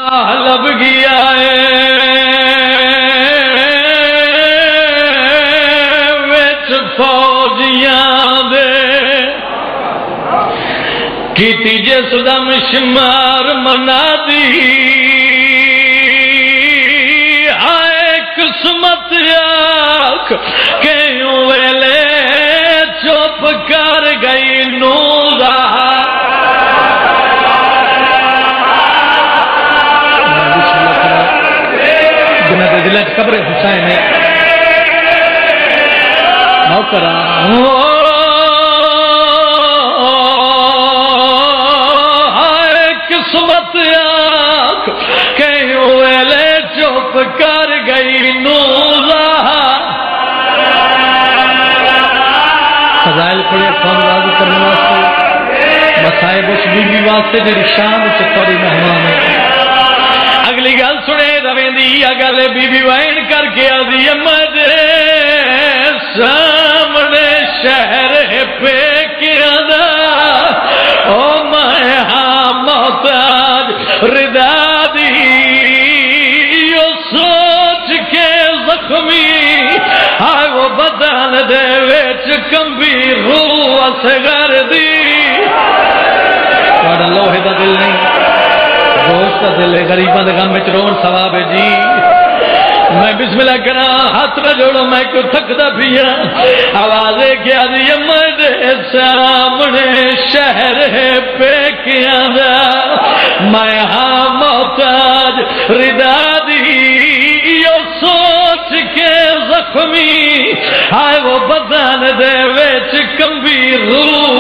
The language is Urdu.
لب گیا ہے وچ فوجیاں دے کیتی جس دا مشمار منا دی آئے قسمت آکھ کیوں ویلے چپ کر گئی نورا دلچ قبر حسین ہے موقرہ قسمت آنکھ کہیں ویلے چپ کر گئی نورا فضائل پڑے کون راضی کرنے واسطے مسائب اس بی بی واسطے جڑی شام چکوری مہمان ہے اگلی گل سنے رویں دی اگل بی بی وین کر کے آدھی مجھے سامنے شہر پہ کیا دا او میں ہاں محتاج ردا دی یو سوچ کے زخمی ہائے وہ بدن دے ویچ کمبی روح اصغر دی وعد اللہ دا دل نہیں دوست کا دل ہے غریبہ دے غم وچ رون ثواب ہے جی میں بسم اللہ کرا ہاتھ نہ جوڑو میں کو تھکدا پیا آوازیں کیا دی مجھے سامنے شہر پہ کیا دا میں ہاں محتاج ردا دی یو سوچ کے زخمی ہائے وہ بدن دے وچ کمبی روح